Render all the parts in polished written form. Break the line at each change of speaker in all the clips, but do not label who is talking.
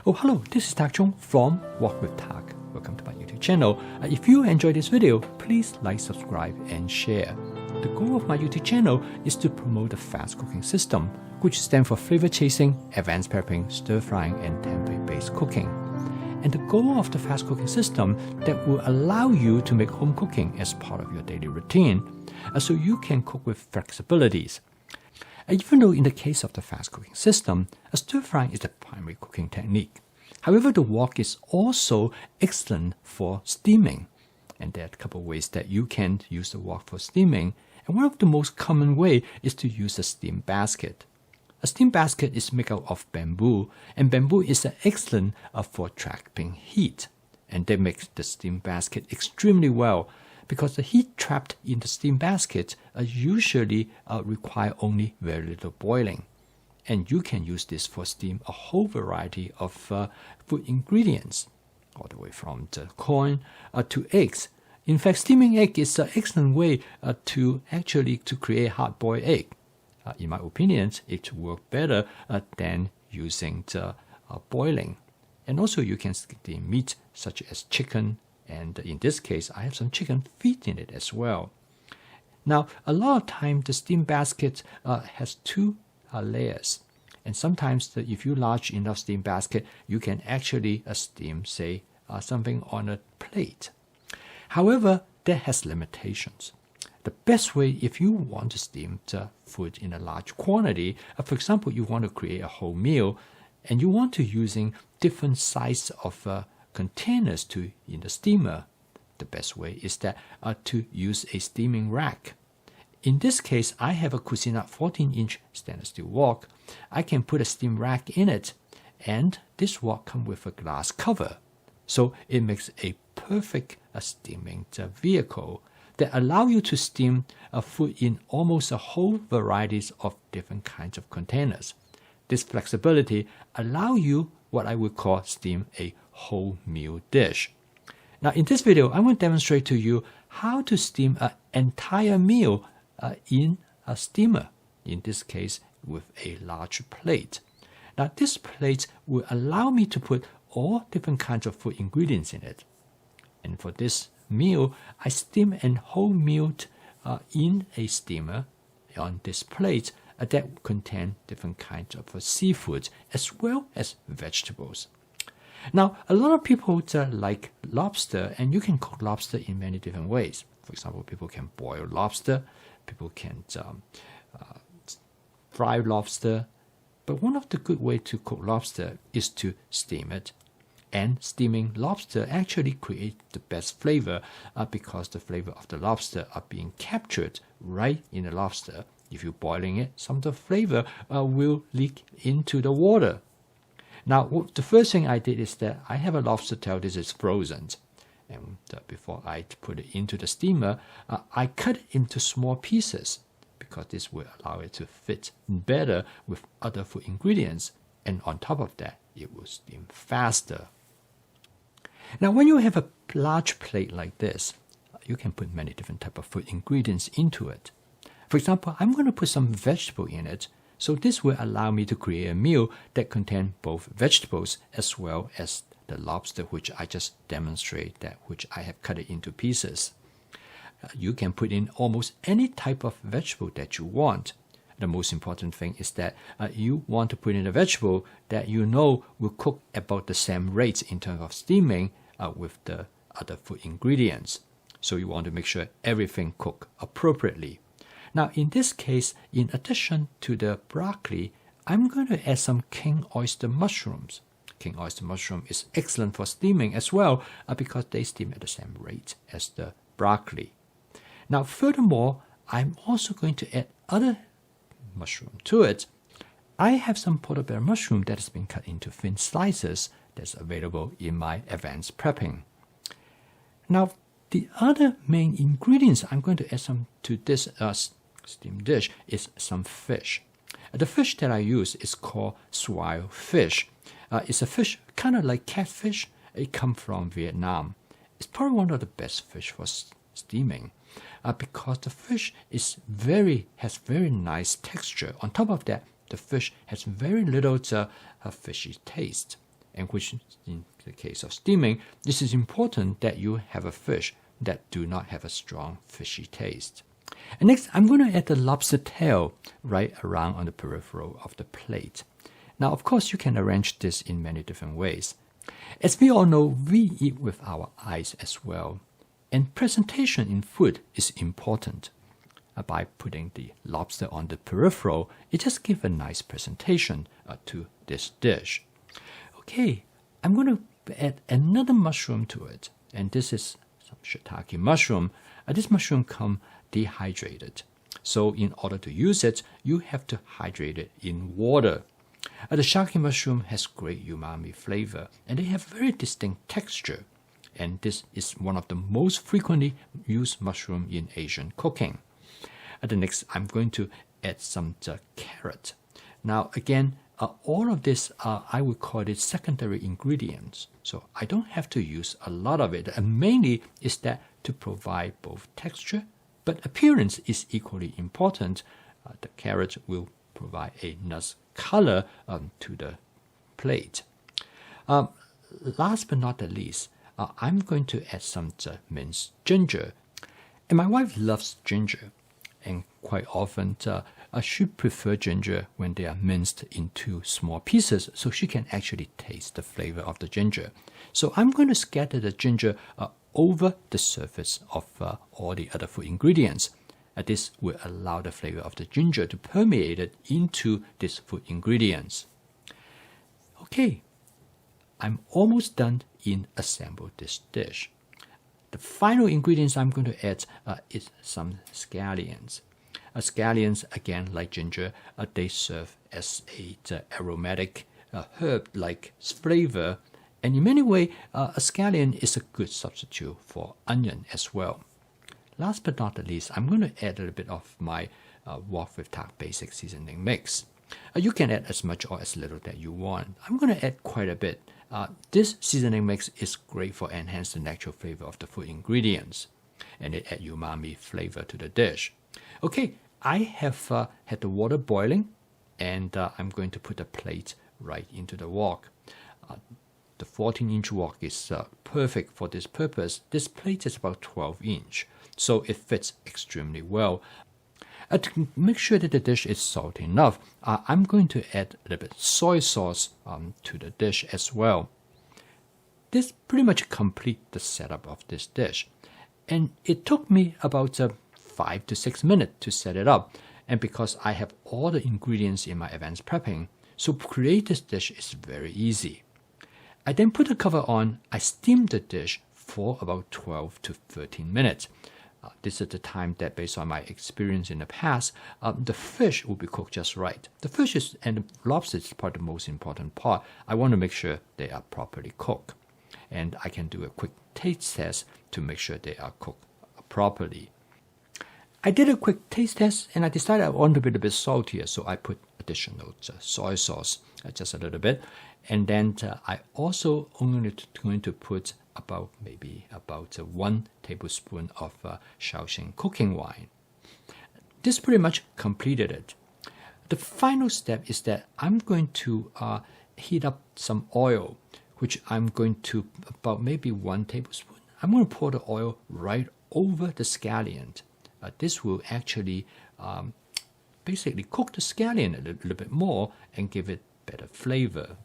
Oh, hello, this is Tak Chung from Walk with Tak. Welcome to my YouTube channel. If you enjoyed this video, please like, subscribe, and share. The goal of my YouTube channel is to promote the fast cooking system, which stands for flavor chasing, advanced prepping, stir frying, and template-based cooking. And the goal of the fast cooking system that will allow you to make home cooking as part of your daily routine, so you can cook with flexibilities. Even though in the case of the fast cooking system, stir frying is the primary cooking technique. However, the wok is also excellent for steaming. And there are a couple of ways that you can use the wok for steaming. And one of the most common way is to use a steam basket. A steam basket is made out of bamboo, and bamboo is excellent for trapping heat. And that makes the steam basket extremely well, because the heat trapped in the steam basket usually require only very little boiling. And you can use this for steam a whole variety of food ingredients, all the way from the corn to eggs. In fact, steaming egg is an excellent way to create hard-boiled egg. In my opinion, it works better than using the boiling. And also you can steam meat such as chicken, and in this case, I have some chicken feet in it as well. Now, a lot of time the steam basket has two layers. And sometimes if you large enough steam basket, you can actually steam, say, something on a plate. However, that has limitations. The best way, if you want to steam the food in a large quantity, for example, you want to create a whole meal, and you want to using different size of containers in the steamer, the best way is that to use a steaming rack. In this case, I have a Cuisinart 14-inch stainless steel wok. I can put a steam rack in it, and this wok comes with a glass cover. So it makes a perfect steaming vehicle that allow you to steam food in almost a whole varieties of different kinds of containers. This flexibility allow you what I would call steam a whole meal dish. Now in this video, I will demonstrate to you how to steam an entire meal in a steamer, in this case with a large plate. Now this plate will allow me to put all different kinds of food ingredients in it. And for this meal, I steam a whole meal in a steamer on this plate that contain different kinds of seafood as well as vegetables. Now, a lot of people like lobster, and you can cook lobster in many different ways. For example, people can boil lobster, people can fry lobster, but one of the good ways to cook lobster is to steam it. And steaming lobster actually creates the best flavor because the flavor of the lobster are being captured right in the lobster. If you're boiling it, some of the flavor will leak into the water. Now, the first thing I did is that I have a lobster tail. This is frozen. And before I put it into the steamer, I cut it into small pieces because this will allow it to fit better with other food ingredients. And on top of that, it will steam faster. Now, when you have a large plate like this, you can put many different types of food ingredients into it. For example, I'm going to put some vegetable in it. So this will allow me to create a meal that contains both vegetables as well as the lobster, which I just demonstrated which I have cut it into pieces. You can put in almost any type of vegetable that you want. The most important thing is that you want to put in a vegetable that you know will cook about the same rates in terms of steaming with the other food ingredients. So you want to make sure everything cooks appropriately. Now in this case, in addition to the broccoli, I'm going to add some king oyster mushrooms. King oyster mushroom is excellent for steaming as well because they steam at the same rate as the broccoli. Now furthermore, I'm also going to add other mushroom to it. I have some portobello mushroom that has been cut into thin slices that's available in my advanced prepping. Now the other main ingredients I'm going to add some to this steam dish is some fish. The fish that I use is called swile fish. It's a fish kind of like catfish. It comes from Vietnam. It's probably one of the best fish for steaming because the fish has very nice texture. On top of that, the fish has very little fishy taste. and which in the case of steaming, this is important that you have a fish that do not have a strong fishy taste. And next, I'm going to add the lobster tail right around on the peripheral of the plate. Now, of course, you can arrange this in many different ways. As we all know, we eat with our eyes as well, and presentation in food is important. By putting the lobster on the peripheral, it just gives a nice presentation to this dish. Okay, I'm going to add another mushroom to it, and this is some shiitake mushroom. This mushroom comes dehydrated, so in order to use it, you have to hydrate it in water. The shiitake mushroom has great umami flavor, and they have very distinct texture, and this is one of the most frequently used mushroom in Asian cooking. The next, I'm going to add some carrot. Now again, all of this, I would call it secondary ingredients. So I don't have to use a lot of it. And mainly is that to provide both texture, but appearance is equally important. The carrot will provide a nice color to the plate. Last but not the least, I'm going to add some minced ginger. And my wife loves ginger. And quite often, she prefers ginger when they are minced into small pieces, so she can actually taste the flavor of the ginger. So I'm going to scatter the ginger over the surface of all the other food ingredients. This will allow the flavor of the ginger to permeate it into these food ingredients. Okay, I'm almost done in assembling this dish. The final ingredients I'm going to add is some scallions. Scallions, again, like ginger, they serve as a aromatic herb-like flavor, and in many ways, a scallion is a good substitute for onion as well. Last but not the least, I'm going to add a little bit of my wok with tak basic seasoning mix. You can add as much or as little that you want. I'm going to add quite a bit. This seasoning mix is great for enhancing the natural flavor of the food ingredients, and it adds umami flavor to the dish. Okay, I have had the water boiling, and I'm going to put the plate right into the wok. The 14-inch wok is perfect for this purpose. This plate is about 12-inch, so it fits extremely well. To make sure that the dish is salty enough, I'm going to add a little bit of soy sauce to the dish as well. This pretty much completes the setup of this dish. And it took me about 5 to 6 minutes to set it up. And because I have all the ingredients in my advanced prepping, so to create this dish is very easy. I then put the cover on. I steamed the dish for about 12 to 13 minutes. This is the time that, based on my experience in the past, the fish will be cooked just right. The fish and the lobster is probably the most important part. I want to make sure they are properly cooked. And I can do a quick taste test to make sure they are cooked properly. I did a quick taste test, and I decided I want to be a bit saltier, so I put additional soy sauce, just a little bit. And then I also only going to put about 1 tablespoon of Shaoxing cooking wine. This pretty much completed it. The final step is that I'm going to heat up some oil, which I'm going to about maybe 1 tablespoon. I'm going to pour the oil right over the scallion. This will actually basically cook the scallion a little bit more and give it better flavor.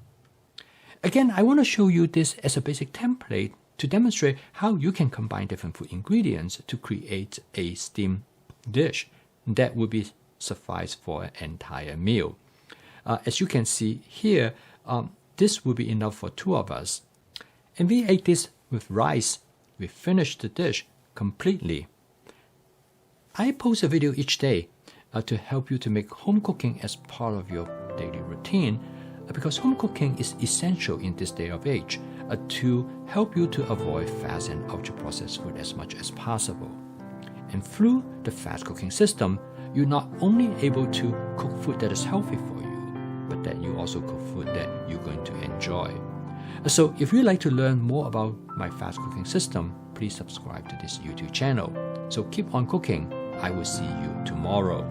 Again, I want to show you this as a basic template to demonstrate how you can combine different food ingredients to create a steamed dish that will be suffice for an entire meal. As you can see here, this will be enough for 2 of us. And we ate this with rice. We finished the dish completely. I post a video each day to help you to make home cooking as part of your daily routine, because home cooking is essential in this day of age to help you to avoid fast and ultra-processed food as much as possible. And through the fast cooking system, you're not only able to cook food that is healthy for you, but that you also cook food that you're going to enjoy. So if you'd like to learn more about my fast cooking system, please subscribe to this YouTube channel. So keep on cooking. I will see you tomorrow.